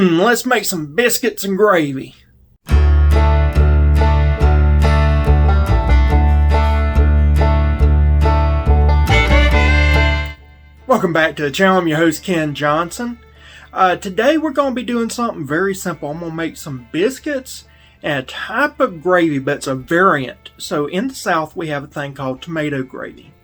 Let's make some biscuits and gravy. Welcome back to the channel. I'm your host, Ken Johnson. Today we're going to be doing something very simple. I'm going to make some biscuits and a type of gravy, but it's a variant. So in the South we have a thing called tomato gravy.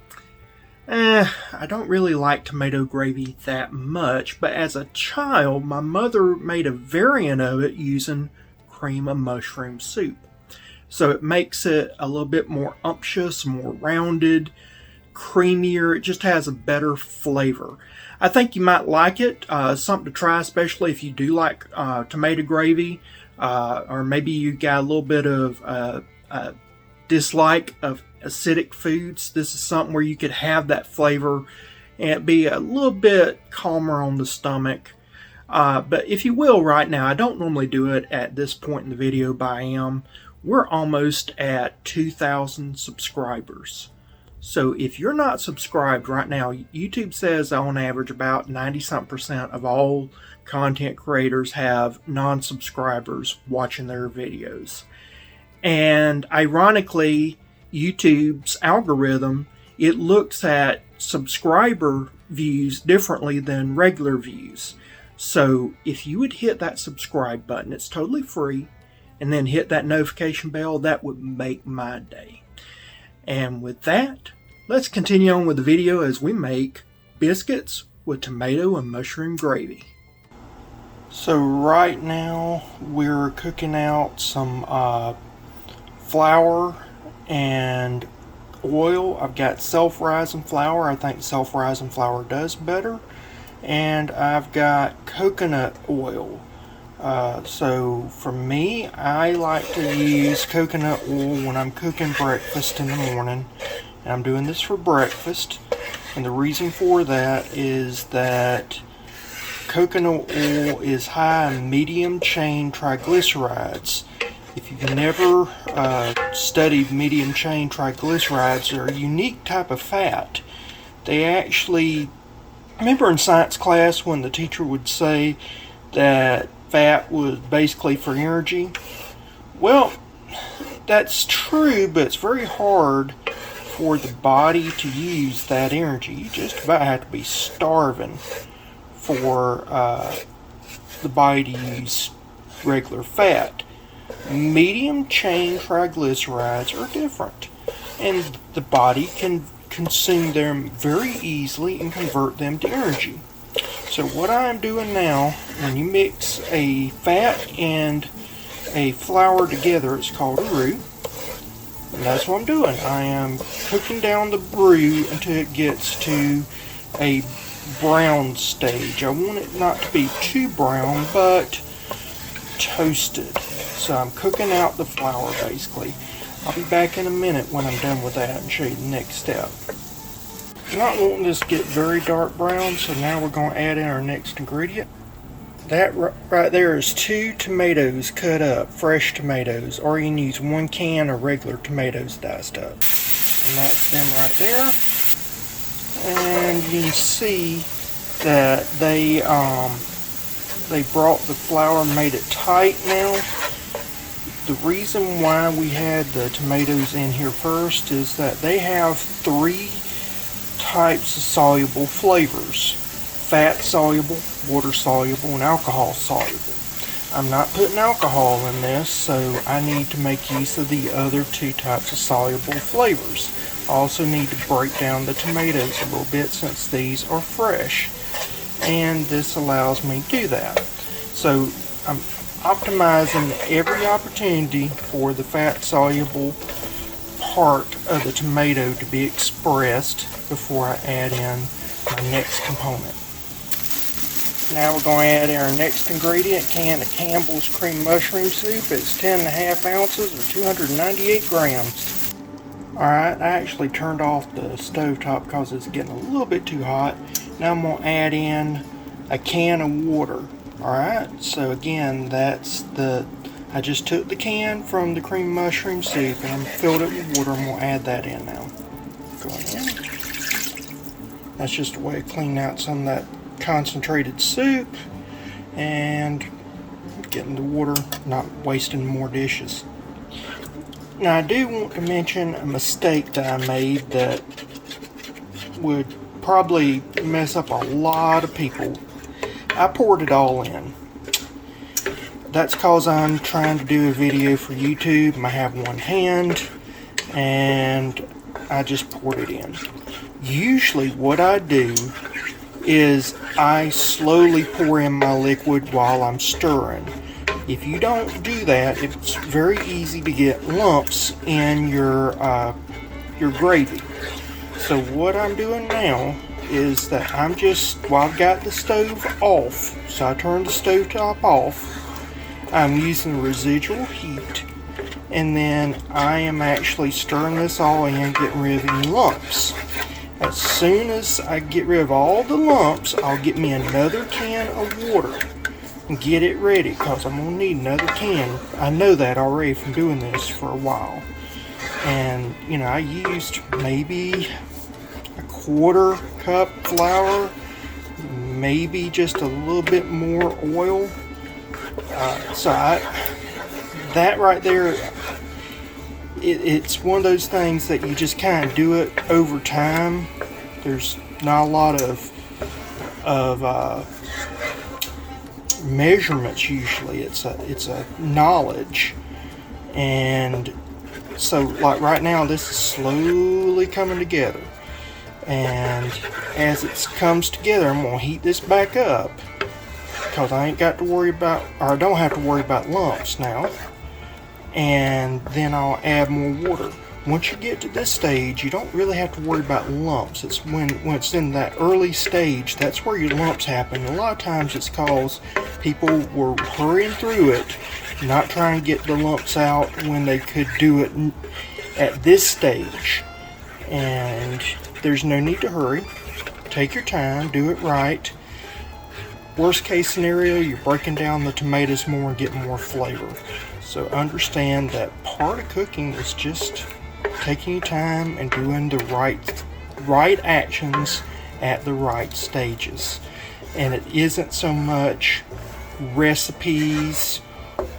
I don't really like tomato gravy that much, but as a child, my mother made a variant of it using cream of mushroom soup. So it makes it a little bit more umptuous, more rounded, creamier. It just has a better flavor. I think you might like it. Something to try, especially if you do like tomato gravy, or maybe you got a little bit of dislike of acidic foods. This is something where you could have that flavor and be a little bit calmer on the stomach. But if you will, right now, I don't normally do it at this point in the video, but I am. We're almost at 2,000 subscribers. So if you're not subscribed right now, YouTube says on average about 90-something% of all content creators have non-subscribers watching their videos. And ironically, YouTube's algorithm, it looks at subscriber views differently than regular views. So if you would hit that subscribe button, it's totally free, and then hit that notification bell, that would make my day. And with that, let's continue on with the video as we make biscuits with tomato and mushroom gravy. So right now we're cooking out some flour and oil. I've got self-rising flour. I think self-rising flour does better. And I've got coconut oil. So for me, I like to use coconut oil when I'm cooking breakfast in the morning. And I'm doing this for breakfast. And the reason for that is that coconut oil is high in medium chain triglycerides. If you've never studied medium chain triglycerides, they're a unique type of fat. They actually, remember in science class when the teacher would say that fat was basically for energy? Well, that's true, but it's very hard for the body to use that energy. You just about have to be starving for the body to use regular fat. Medium chain triglycerides are different, and the body can consume them very easily and convert them to energy. So what I'm doing now, when you mix a fat and a flour together, it's called a roux. And that's what I'm doing. I am cooking down the roux until it gets to a brown stage. I want it not to be too brown, but toasted. So I'm cooking out the flour basically. I'll be back in a minute when I'm done with that and show you the next step. I'm not wanting this to get very dark brown, so now we're going to add in our next ingredient. That right there is 2 tomatoes cut up, fresh tomatoes, or you can use 1 can of regular tomatoes diced up. And that's them right there. And you can see that they brought the flour and made it tight now. The reason why we had the tomatoes in here first is that they have 3 types of soluble flavors: fat soluble, water soluble, and alcohol soluble. I'm not putting alcohol in this, so I need to make use of the other 2 types of soluble flavors. I also need to break down the tomatoes a little bit since these are fresh, and this allows me to do that. So I'm optimizing every opportunity for the fat soluble part of the tomato to be expressed before I add in my next component. Now we're going to add in our next ingredient, can of Campbell's cream mushroom soup. It's 10.5 ounces or 298 grams. Alright, I actually turned off the stovetop because it's getting a little bit too hot. Now I'm going to add in a can of water. Alright, so again, I just took the can from the cream mushroom soup and I'm filled it with water. I'm going to add that in now. Go in. That's just a way of cleaning out some of that concentrated soup. And getting the water, not wasting more dishes. Now I do want to mention a mistake that I made that would probably mess up a lot of people. I poured it all in. That's because I'm trying to do a video for YouTube. I have one hand and I just poured it in. Usually what I do is I slowly pour in my liquid while I'm stirring. If you don't do that, it's very easy to get lumps in your gravy. So what I'm doing now is that I'm just, while I've got the stove off, so I turned the stove top off, I'm using residual heat, and then I am actually stirring this all in, getting rid of any lumps. As soon as I get rid of all the lumps, I'll get me another can of water and get it ready, because I'm going to need another can. I know that already from doing this for a while. And, you know, I used maybe a quarter cup flour, maybe just a little bit more oil. That right there, it's one of those things that you just kind of do it over time. There's not a lot of measurements usually. It's a knowledge, and so like right now this is slowly coming together, and as it comes together I'm gonna heat this back up, because I ain't got to worry about, or I don't have to worry about lumps now. And then I'll add more water. Once you get to this stage, you don't really have to worry about lumps. It's when it's in that early stage, that's where your lumps happen. A lot of times it's because people were hurrying through it, not trying to get the lumps out when they could do it at this stage. And there's no need to hurry. Take your time, do it right. Worst case scenario, you're breaking down the tomatoes more and getting more flavor. So understand that part of cooking is just taking your time and doing the right actions at the right stages. And it isn't so much recipes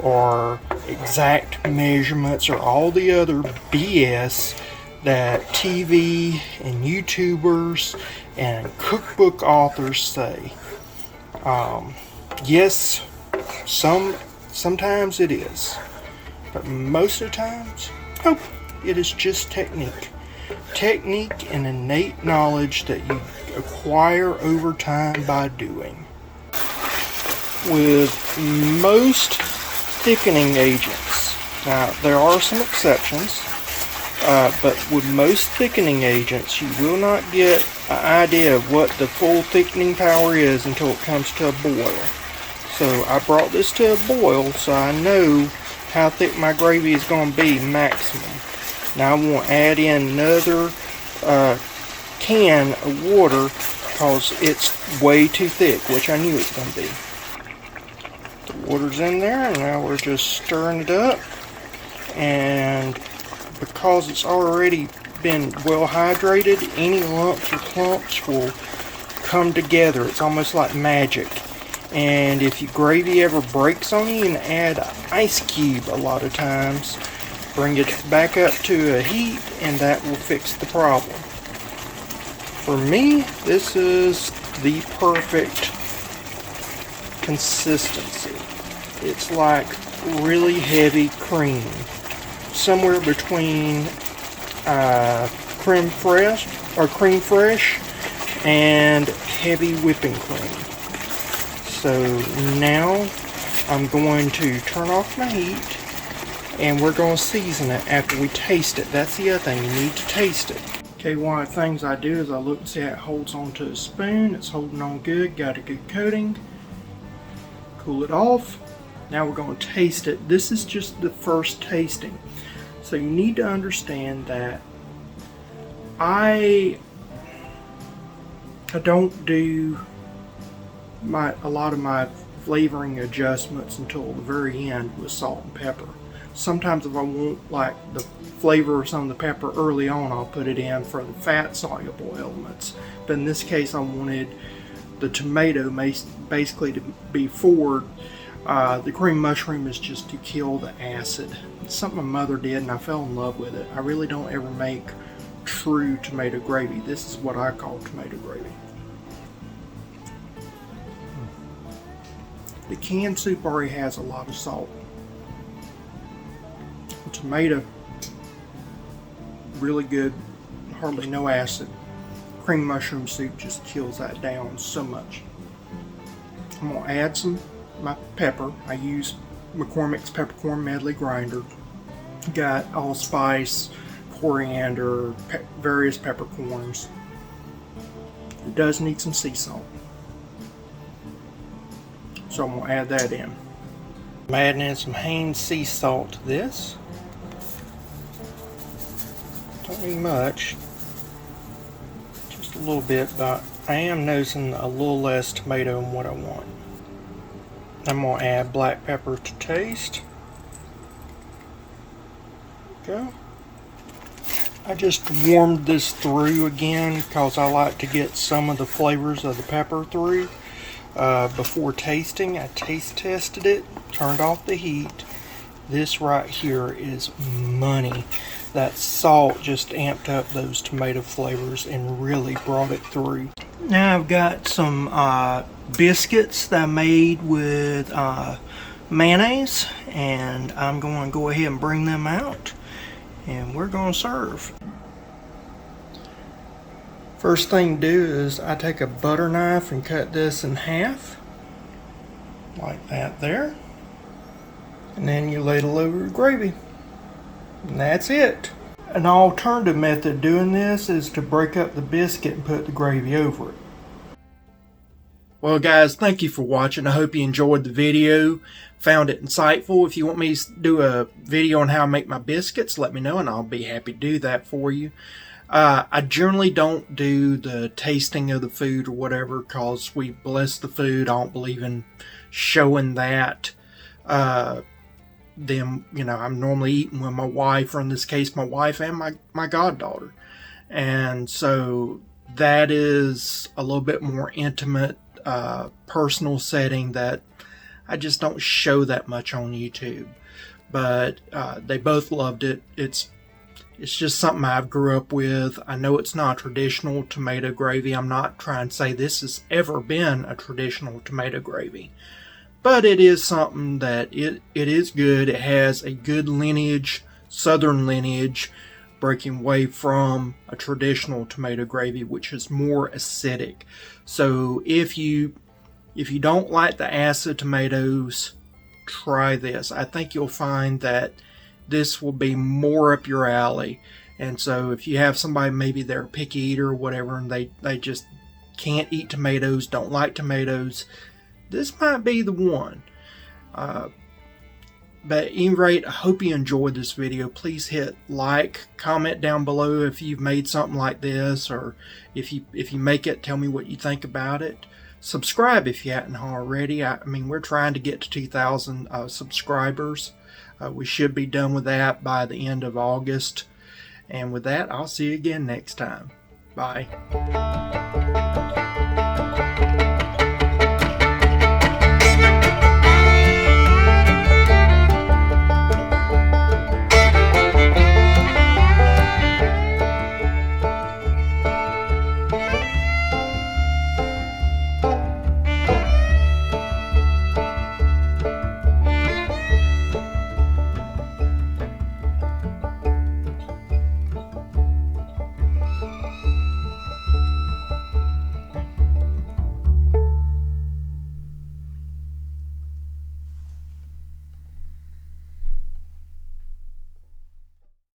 or exact measurements or all the other BS that TV and YouTubers and cookbook authors say. Yes, sometimes it is, but most of the times, nope, it is just technique. Technique and innate knowledge that you acquire over time by doing. With most thickening agents, now there are some exceptions, but with most thickening agents, you will not get an idea of what the full thickening power is until it comes to a boil. So I brought this to a boil so I know how thick my gravy is going to be maximum. Now I want to add in another can of water because it's way too thick, which I knew it was going to be. The water's in there, and now we're just stirring it up. And because it's already been well hydrated, any lumps or clumps will come together. It's almost like magic. And if your gravy ever breaks on you, and add an ice cube a lot of times, bring it back up to a heat, and that will fix the problem. For me, this is the perfect consistency. It's like really heavy cream, somewhere between crème fraiche and heavy whipping cream. So now I'm going to turn off my heat, and we're going to season it after we taste it. That's the other thing, you need to taste it. Okay, one of the things I do is I look and see how it holds onto the spoon. It's holding on good, got a good coating. Cool it off. Now we're going to taste it. This is just the first tasting. So you need to understand that I don't do a lot of my flavoring adjustments until the very end with salt and pepper. Sometimes if I want like the flavor of some of the pepper early on, I'll put it in for the fat soluble elements. But in this case I wanted the tomato basically to be forward The cream mushroom is just to kill the acid. It's something my mother did and I fell in love with it. I really don't ever make true tomato gravy. This is what I call tomato gravy. The canned soup already has a lot of salt. The tomato, really good, hardly no acid. Cream mushroom soup just kills that down so much. I'm going to add my pepper. I use McCormick's Peppercorn Medley grinder. Got allspice, coriander, various peppercorns. It does need some sea salt. So I'm going to add that in. I'm adding in some Heinz sea salt to this. Don't need much. Just a little bit, but I am noticing a little less tomato than what I want. I'm going to add black pepper to taste. Go. I just warmed this through again because I like to get some of the flavors of the pepper through before tasting. I taste tested it, turned off the heat. This right here is money. That salt just amped up those tomato flavors and really brought it through. Now I've got some biscuits that I made with mayonnaise, and I'm going to go ahead and bring them out and we're going to serve. First thing to do is I take a butter knife and cut this in half like that there, and then you ladle over the gravy, and that's it. An alternative method of doing this is to break up the biscuit and put the gravy over it. Well guys, thank you for watching. I hope you enjoyed the video, found it insightful. If you want me to do a video on how I make my biscuits, let me know and I'll be happy to do that for you. I generally don't do the tasting of the food or whatever because we bless the food. I don't believe in showing that. Then, you know, I'm normally eating with my wife, or in this case my wife and my goddaughter. And so that is a little bit more intimate, personal setting that I just don't show that much on YouTube. But they both loved it. It's just something I've grew up with. I know it's not traditional tomato gravy. I'm not trying to say this has ever been a traditional tomato gravy. But it is something that it is good. It has a good lineage, southern lineage, breaking away from a traditional tomato gravy, which is more acidic. So if you don't like the acid tomatoes, try this. I think you'll find that this will be more up your alley. And so if you have somebody, maybe they're a picky eater or whatever, and they just can't eat tomatoes, don't like tomatoes, this might be the one. But at any rate, I hope you enjoyed this video. Please hit like, comment down below if you've made something like this, or if you make it, tell me what you think about it. Subscribe if you hadn't already. I mean, we're trying to get to 2,000 subscribers. We should be done with that by the end of August. And with that, I'll see you again next time. Bye.